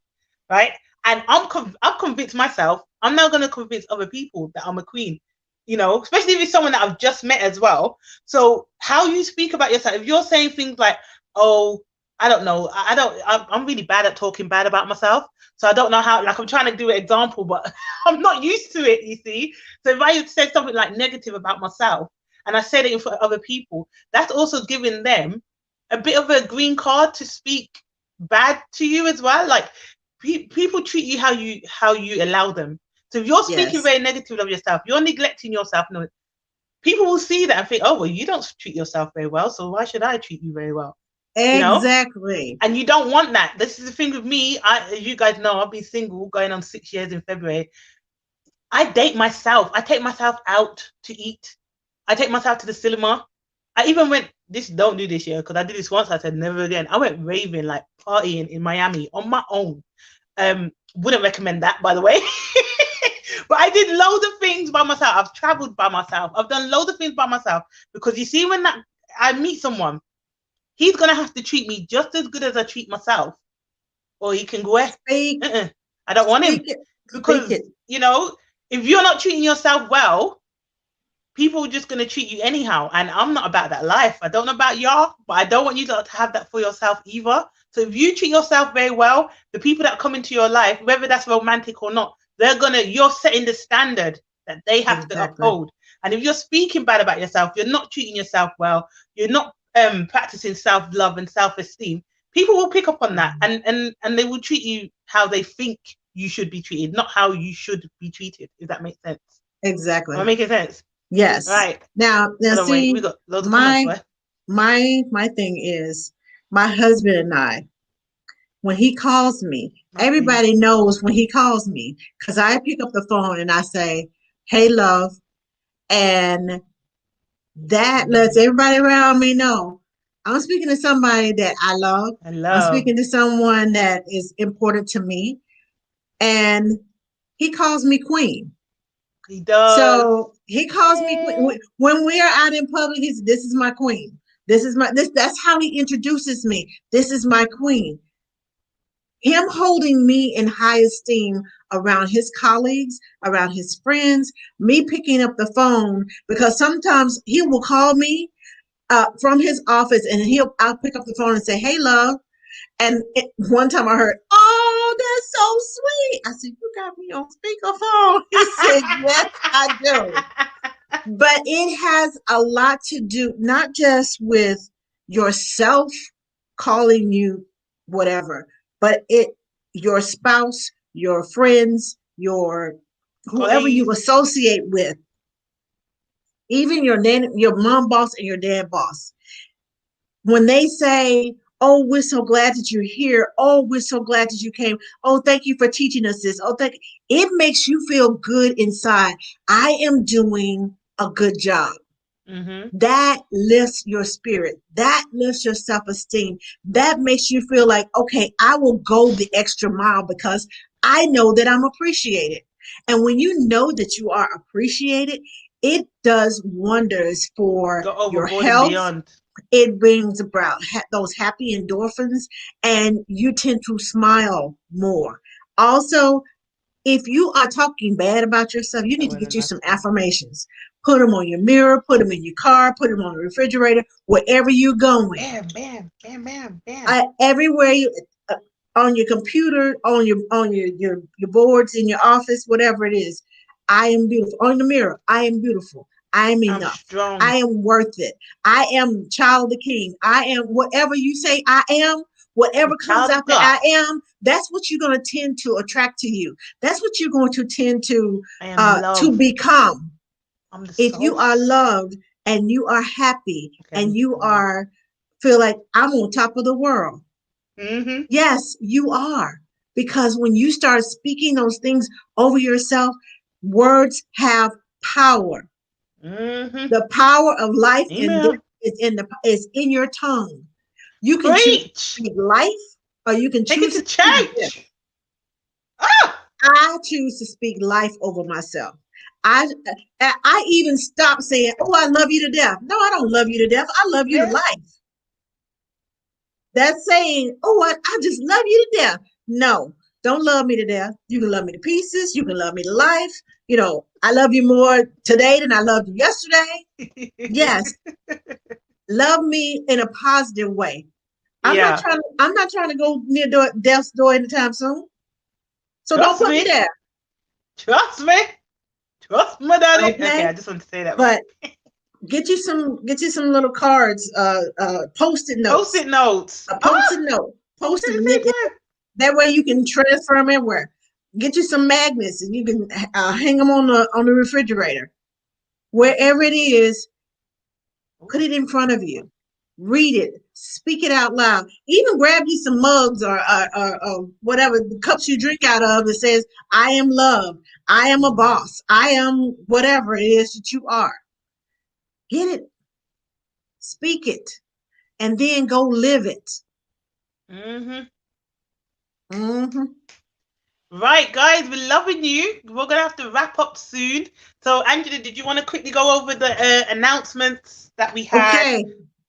[SPEAKER 2] right? And I've convinced myself. I'm now gonna convince other people that I'm a queen. Especially if it's someone that I've just met as well. So how you speak about yourself, if you're saying things like, "Oh, I don't know, I'm really bad at talking bad about myself, so I don't know how." Like, I'm trying to do an example, but I'm not used to it. You see, so if I said something like negative about myself, and I said it in front of other people, that's also giving them a bit of a green card to speak bad to you as well. Like, people treat you how you allow them. So if you're speaking
[SPEAKER 1] Yes.
[SPEAKER 2] very negative of yourself, you're neglecting yourself. No, people will see that and think, "Oh, well, you don't treat yourself very well, so why should I treat you very well?" You know?
[SPEAKER 1] Exactly.
[SPEAKER 2] And you don't want that. This is the thing with me. You guys know, I've been single going on 6 years in February. I date myself. I take myself out to eat. I take myself to the cinema. I even went, don't do this year, because I did this once. I said never again. I went raving, like partying in Miami on my own. Wouldn't recommend that, by the way. But I did loads of things by myself. I've traveled by myself. I've done loads of things by myself, because you see, when I meet someone, he's gonna have to treat me just as good as I treat myself, or he can go.
[SPEAKER 1] Speak.
[SPEAKER 2] I don't want him,
[SPEAKER 1] Speak it. Speak
[SPEAKER 2] because
[SPEAKER 1] it.
[SPEAKER 2] if you're not treating yourself well, people are just going to treat you anyhow. And I'm not about that life. I don't know about y'all, but I don't want you to have that for yourself either. So if you treat yourself very well, the people that come into your life, whether that's romantic or not, you're setting the standard that they have to
[SPEAKER 1] Exactly.
[SPEAKER 2] uphold. And if you're speaking bad about yourself, you're not treating yourself well, you're not practicing self-love and self-esteem, people will pick up on that, and they will treat you how they think you should be treated, not how you should be treated, if that makes sense. Am I
[SPEAKER 1] Exactly.
[SPEAKER 2] making sense?
[SPEAKER 1] Yes.
[SPEAKER 2] Right.
[SPEAKER 1] Now,
[SPEAKER 2] Hold on, wait. We
[SPEAKER 1] see,
[SPEAKER 2] got loads of comments,
[SPEAKER 1] my
[SPEAKER 2] boy.
[SPEAKER 1] my thing is, my husband and I, when he calls me, everybody knows when he calls me, because I pick up the phone and I say, "Hey, love," and that lets everybody around me know I'm speaking to somebody that I love.
[SPEAKER 2] I
[SPEAKER 1] I'm
[SPEAKER 2] love.
[SPEAKER 1] speaking to someone that is important to me, and he calls me queen.
[SPEAKER 2] He does.
[SPEAKER 1] So he calls me queen. When we are out in public. He's This is my queen. This is my this. That's how he introduces me. This is my queen. Him holding me in high esteem around his colleagues, around his friends, me picking up the phone, because sometimes he will call me from his office, and I'll pick up the phone and say, "Hey, love." And one time I heard, "Oh, that's so sweet." I said, "You got me on speakerphone." He said, "Yes, I do." But it has a lot to do, not just with yourself calling you whatever, but your spouse, your friends, your whoever you
[SPEAKER 2] Colleagues.
[SPEAKER 1] associate with, even your mom boss and your dad boss. When they say, "Oh, we're so glad that you're here. Oh, we're so glad that you came. Oh, thank you for teaching us this. Oh, thank," it makes you feel good inside. I am doing a good job.
[SPEAKER 2] Mm-hmm.
[SPEAKER 1] That lifts your spirit. That lifts your self-esteem. That makes you feel like, okay, I will go the extra mile because I know that I'm appreciated. And when you know that you are appreciated, it does wonders for
[SPEAKER 2] Go
[SPEAKER 1] your
[SPEAKER 2] overboard and
[SPEAKER 1] health.
[SPEAKER 2] beyond.
[SPEAKER 1] It brings about those happy endorphins, and you tend to smile more. Also, if you are talking bad about yourself, you
[SPEAKER 2] That
[SPEAKER 1] need to
[SPEAKER 2] wasn't
[SPEAKER 1] get you
[SPEAKER 2] enough.
[SPEAKER 1] some affirmations. Put them on your mirror, put them in your car, put them on the refrigerator, wherever you're going.
[SPEAKER 2] Bam, bam, bam, bam, bam.
[SPEAKER 1] Everywhere uh, on your computer, on your boards in your office, whatever it is. I am beautiful. On the mirror, I am beautiful. I am
[SPEAKER 2] I'm
[SPEAKER 1] enough.
[SPEAKER 2] strong.
[SPEAKER 1] I am worth it. I am child of the king. I am whatever you say I am.
[SPEAKER 2] I'm
[SPEAKER 1] Whatever
[SPEAKER 2] a
[SPEAKER 1] comes
[SPEAKER 2] child of
[SPEAKER 1] after
[SPEAKER 2] God.
[SPEAKER 1] I am, that's what you're going to tend to attract to you. That's what you're going to tend
[SPEAKER 2] I am
[SPEAKER 1] to
[SPEAKER 2] love.
[SPEAKER 1] become.
[SPEAKER 2] I'm the
[SPEAKER 1] If you
[SPEAKER 2] soul.
[SPEAKER 1] are loved and you are happy
[SPEAKER 2] Okay.
[SPEAKER 1] and you are feel like I'm on top of the world,
[SPEAKER 2] Mm-hmm.
[SPEAKER 1] yes, you are. Because when you start speaking those things over yourself, words have power.
[SPEAKER 2] Mm-hmm.
[SPEAKER 1] The power of life and death
[SPEAKER 2] Amen.
[SPEAKER 1] is in your tongue. You can choose to
[SPEAKER 2] Preach.
[SPEAKER 1] speak life or you can
[SPEAKER 2] Take it
[SPEAKER 1] choose
[SPEAKER 2] to
[SPEAKER 1] to speak death.
[SPEAKER 2] church. Ah!
[SPEAKER 1] I choose to speak life over myself. I I even stop saying, "Oh, I love you to death." No, I don't love you to death. I love you to
[SPEAKER 2] Yeah.
[SPEAKER 1] life. That's saying, "Oh, I just love you to death." No, don't love me to death. You can love me to pieces. You can love me to life. I love you more today than I loved you yesterday. Yes, love me in a positive way. I'm not
[SPEAKER 2] Yeah.
[SPEAKER 1] trying. I'm not trying to go near death's door anytime soon. So don't
[SPEAKER 2] Trust
[SPEAKER 1] put me
[SPEAKER 2] me.
[SPEAKER 1] there.
[SPEAKER 2] Trust me. Trust me, daddy. Okay,
[SPEAKER 1] Okay,
[SPEAKER 2] I just want to say that right.
[SPEAKER 1] but get you some little cards, post-it notes,
[SPEAKER 2] Post-it notes.
[SPEAKER 1] a post-it
[SPEAKER 2] Ah!
[SPEAKER 1] note,
[SPEAKER 2] Say
[SPEAKER 1] post-it
[SPEAKER 2] the
[SPEAKER 1] note.
[SPEAKER 2] same time.
[SPEAKER 1] That way you can transfer them everywhere. Get you some magnets and you can hang them on the refrigerator. Wherever it is, put it in front of you. Read it. Speak it out loud. Even grab you some mugs or whatever the cups you drink out of that says, "I am loved. I am a boss. I am whatever it is that you are." Get it. Speak it. And then go live it.
[SPEAKER 2] Mm-hmm.
[SPEAKER 1] Hmm.
[SPEAKER 2] Right, guys, we're loving you. We're gonna have to wrap up soon. So, Angela, did you want to quickly go over the announcements that we had?
[SPEAKER 1] Okay.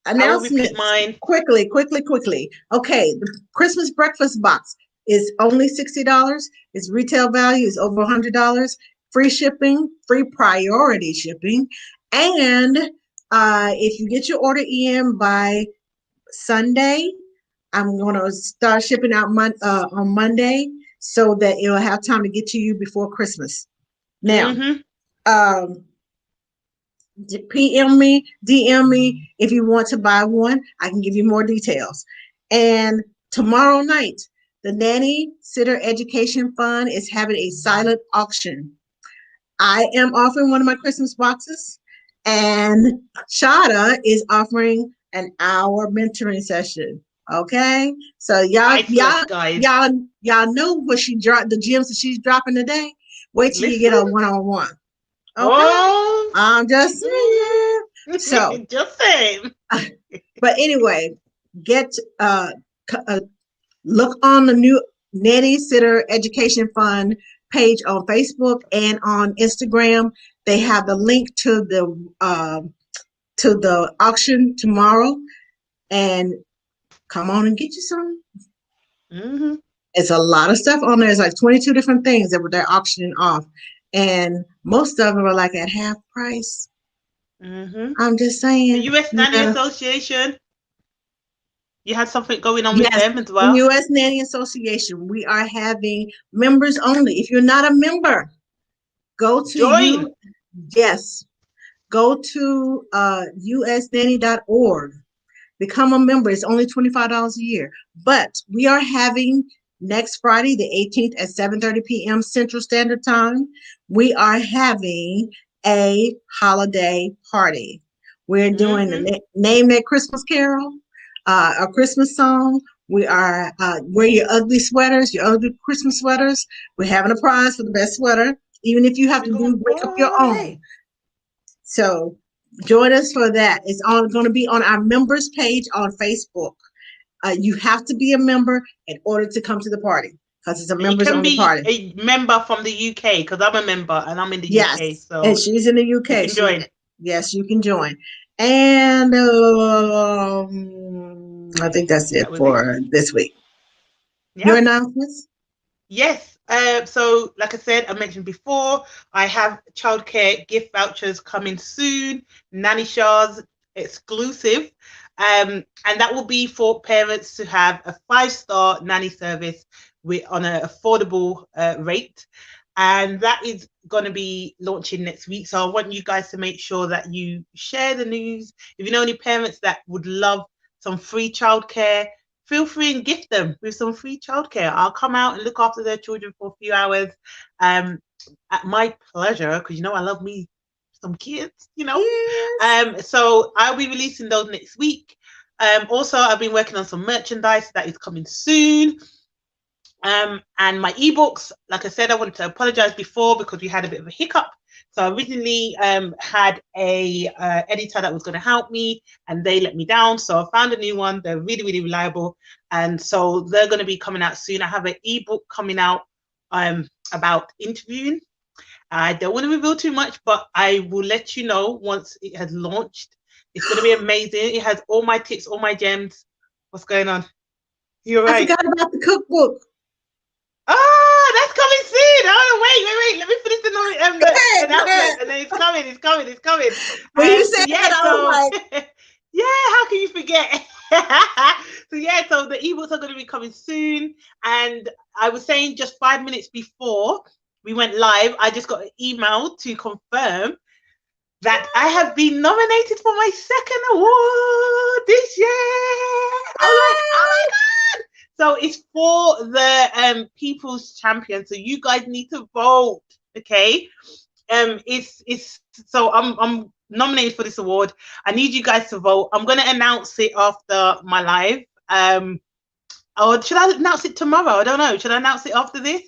[SPEAKER 2] I will repeat
[SPEAKER 1] Announcements.
[SPEAKER 2] mine.
[SPEAKER 1] Quickly, quickly, quickly. Okay. The Christmas breakfast box is only $60. Its retail value is over $100. Free shipping, free priority shipping. And if you get your order in by Sunday, I'm going to start shipping out on Monday so that it'll have time to get to you before Christmas. Now,
[SPEAKER 2] Mm-hmm.
[SPEAKER 1] um, PM me, DM me if you want to buy one. I can give you more details. And tomorrow night, the Nanny Sitter Education Fund is having a silent auction. I am offering one of my Christmas boxes, and Shada is offering an hour mentoring session. Okay, so y'all,
[SPEAKER 2] Priceless,
[SPEAKER 1] y'all,
[SPEAKER 2] guys.
[SPEAKER 1] y'all, y'all know what she dropped, the gems that she's dropping today. Wait till you get
[SPEAKER 2] Listen.
[SPEAKER 1] a one-on-one. Okay,
[SPEAKER 2] Oh.
[SPEAKER 1] I'm just saying. So,
[SPEAKER 2] Just saying.
[SPEAKER 1] but anyway, get look on the new Nanny Sitter Education Fund page on Facebook and on Instagram. They have the link to the auction tomorrow, and come on and get you some.
[SPEAKER 2] Mm-hmm.
[SPEAKER 1] It's a lot of stuff on there. It's like 22 different things that they're auctioning off, and most of them are like at half price.
[SPEAKER 2] Mm-hmm.
[SPEAKER 1] I'm just
[SPEAKER 2] The
[SPEAKER 1] saying,
[SPEAKER 2] US
[SPEAKER 1] no
[SPEAKER 2] Nanny
[SPEAKER 1] matter.
[SPEAKER 2] Association, you had something going on with
[SPEAKER 1] Yes,
[SPEAKER 2] them as
[SPEAKER 1] the
[SPEAKER 2] well.
[SPEAKER 1] U.S. Nanny Association. We are having members only. If you're not a member, go to
[SPEAKER 2] Join.
[SPEAKER 1] you. Yes, go to usnanny.org. Become a member. It's only $25 a year. But we are having next Friday, the 18th at 7:30 p.m. Central Standard Time. We are having a holiday party. We're doing
[SPEAKER 2] Mm-hmm.
[SPEAKER 1] the Name That Christmas Carol, a Christmas song. We are wear your ugly sweaters, your ugly Christmas sweaters. We're having a prize for the best sweater, even if you have to
[SPEAKER 2] We're gonna
[SPEAKER 1] make up your own.
[SPEAKER 2] party.
[SPEAKER 1] So join us for that. It's going to be on our members page on Facebook. You have to be a member in order to come to the party because it's a
[SPEAKER 2] And you
[SPEAKER 1] members
[SPEAKER 2] can
[SPEAKER 1] only
[SPEAKER 2] be
[SPEAKER 1] party.
[SPEAKER 2] a member from the UK because I'm a member and I'm in the UK,
[SPEAKER 1] Yes, and
[SPEAKER 2] so
[SPEAKER 1] she's in the
[SPEAKER 2] you
[SPEAKER 1] UK.
[SPEAKER 2] can join.
[SPEAKER 1] Yes, you can join. And I think that's it
[SPEAKER 2] That was it.
[SPEAKER 1] for this week. Your
[SPEAKER 2] Yeah.
[SPEAKER 1] announcements?
[SPEAKER 2] Yes. So, like I said, I mentioned before, I have childcare gift vouchers coming soon. Nanny Sharz exclusive. And that will be for parents to have a 5-star nanny service on an affordable rate. And that is going to be launching next week. So I want you guys to make sure that you share the news. If you know any parents that would love some free childcare, feel free and gift them with some free childcare. I'll come out and look after their children for a few hours at my pleasure because I love me some kids.
[SPEAKER 1] Yes.
[SPEAKER 2] So I'll be releasing those next week. Also, I've been working on some merchandise that is coming soon. And my ebooks, like I said, I wanted to apologize before because we had a bit of a hiccup. So I originally had a editor that was going to help me, and they let me down. So I found a new one. They're really, really reliable, and so they're going to be coming out soon. I have an ebook coming out about interviewing. I don't want to reveal too much, but I will let you know once it has launched. It's going to be amazing. It has all my tips, all my gems. What's going on? You're right.
[SPEAKER 1] I forgot about the cookbook.
[SPEAKER 2] Oh, that's coming soon. Oh, wait. Let me finish the announcement. And then it's coming.
[SPEAKER 1] When you said
[SPEAKER 2] yeah,
[SPEAKER 1] that, I was
[SPEAKER 2] like, yeah, how can you forget? So the ebooks are going to be coming soon. And I was saying just 5 minutes before we went live, I just got an email to confirm that I have been nominated for my second award this year. I'm like, oh my God. So it's for the People's Champion. So you guys need to vote, okay? It's so I'm nominated for this award. I need you guys to vote. I'm gonna announce it after my live. Or should I announce it tomorrow? I don't know. Should I announce it after this?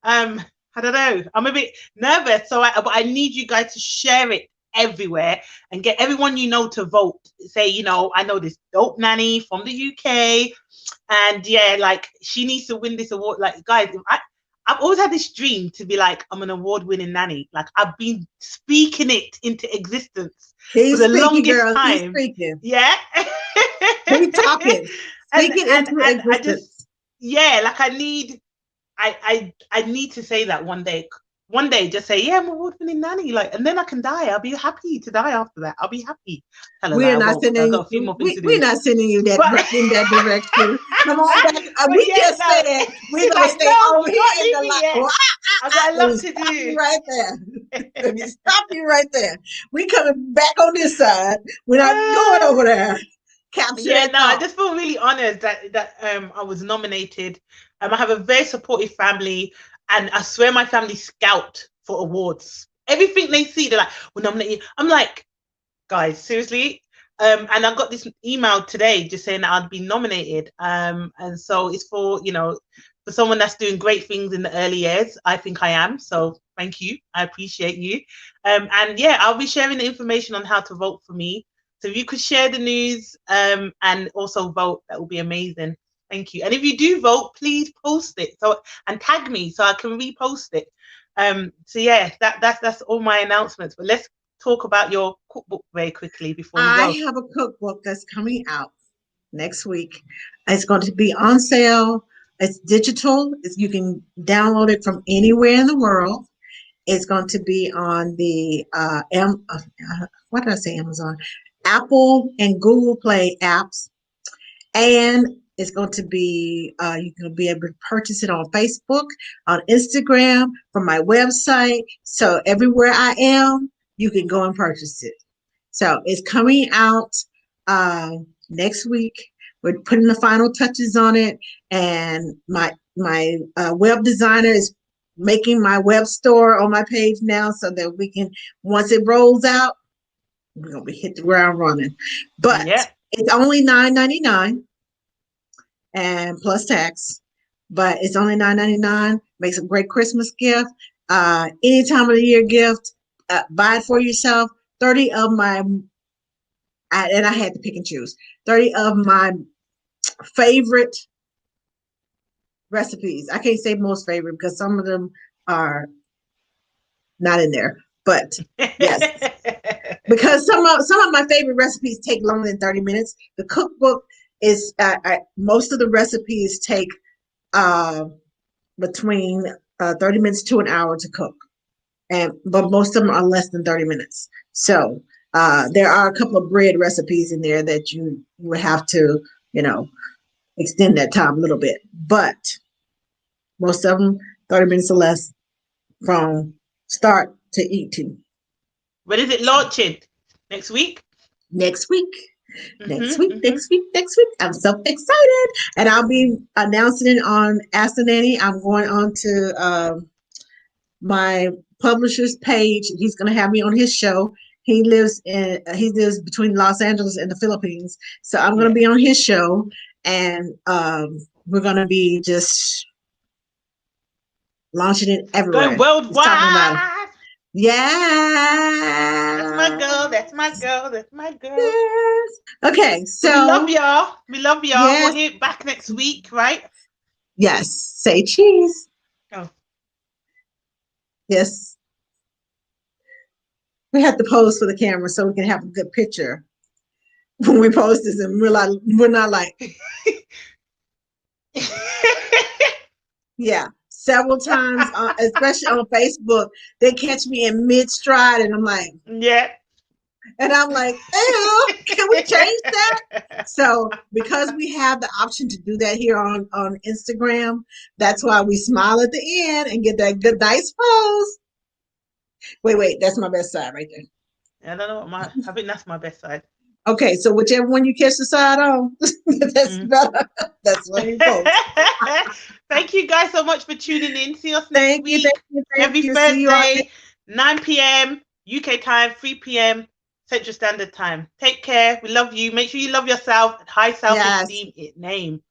[SPEAKER 2] I don't know. I'm a bit nervous. But I need you guys to share it everywhere and get everyone you know to vote. Say, I know this dope nanny from the UK, and yeah, like she needs to win this award. Like, guys, I've always had this dream to be like, I'm an award-winning nanny. Like, I've been speaking it into existence for the longest time. Yeah.
[SPEAKER 1] Keep talking. Speak it into existence.
[SPEAKER 2] Like I need to say that one day. One day, just say, yeah, I'm an award-winning nanny, like, and then I can die. I'll be happy to die after that. I'll be happy.
[SPEAKER 1] We're not sending you. We're not sending you that in that direction. Come on back. We just said we're gonna stay over here in the light.
[SPEAKER 2] I've got a lot to do.
[SPEAKER 1] Right there. Let me stop you right there. We coming back on this side. We're not going over there.
[SPEAKER 2] I just feel really honored that I was nominated. I have a very supportive family. And I swear my family scout for awards. Everything they see, they're like, we're nominated. I'm like, guys, seriously? And I got this email today just saying that I'd been nominated. And so it's for someone that's doing great things in the early years. I think I am. So thank you. I appreciate you. And yeah, I'll be sharing the information on how to vote for me. So if you could share the news and also vote, that would be amazing. Thank you. And if you do vote, please post it and tag me so I can repost it. So yeah, that's all my announcements. But let's talk about your cookbook very quickly before we go.
[SPEAKER 1] I have a cookbook that's coming out next week. It's going to be on sale. It's digital. You can download it from anywhere in the world. It's going to be on the what did I say? Amazon, Apple, and Google Play apps, and it's going to be, you can be able to purchase it on Facebook, on Instagram, from my website. So everywhere I am, you can go and purchase it. So it's coming out next week. We're putting the final touches on it. And my web designer is making my web store on my page now so that we can, once it rolls out, we're going to be hit the ground running. But it's only $9.99. and plus tax, but it's only $9.99. Makes a great Christmas gift. Any time of the year gift. Buy it for yourself. 30 of my, and I had to pick and choose. 30 of my favorite recipes. I can't say most favorite because some of them are not in there. But yes, because some of my favorite recipes take longer than 30 minutes. The cookbook is most of the recipes take between 30 minutes to an hour to cook, but most of them are less than 30 minutes. So there are a couple of bread recipes in there that you would have to extend that time a little bit, but most of them 30 minutes or less from start to eating.
[SPEAKER 2] When is it launching? Next week?
[SPEAKER 1] Next week. Next week. I'm so excited. And I'll be announcing it on Ask the Nanny. I'm going on to my publisher's page. He's going to have me on his show. He lives between Los Angeles and the Philippines. So I'm going to be on his show, and we're going to be just Launching it everywhere.
[SPEAKER 2] Going worldwide.
[SPEAKER 1] Just talking about it. Yeah.
[SPEAKER 2] That's my girl. That's my girl. That's my girl.
[SPEAKER 1] Yes. Okay, so
[SPEAKER 2] we love y'all. We love y'all.
[SPEAKER 1] Yes.
[SPEAKER 2] We'll hear back next week, right?
[SPEAKER 1] Yes. Say cheese.
[SPEAKER 2] Oh.
[SPEAKER 1] Yes. We have to pose for the camera so we can have a good picture when we post this, and we're not like yeah. Several times, especially on Facebook, they catch me in mid stride, and I'm like,
[SPEAKER 2] yeah.
[SPEAKER 1] And I'm like, ew, can we change that? So because we have the option to do that here on Instagram, that's why we smile at the end and get that good nice pose. Wait, that's my best side right there.
[SPEAKER 2] I don't know I think that's my best side.
[SPEAKER 1] Okay, so whichever one you catch the side on, that's better. That's what you post.
[SPEAKER 2] Thank you guys so much for tuning in. See us next week.
[SPEAKER 1] Thank
[SPEAKER 2] Every
[SPEAKER 1] you.
[SPEAKER 2] Thursday, 9 p.m. UK time, 3 p.m. Central Standard Time. Take care. We love you. Make sure you love yourself. High self-esteem. Name.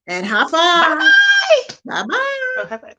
[SPEAKER 1] And high five.
[SPEAKER 2] Bye-bye.
[SPEAKER 1] Bye-bye.
[SPEAKER 2] Oh, high five.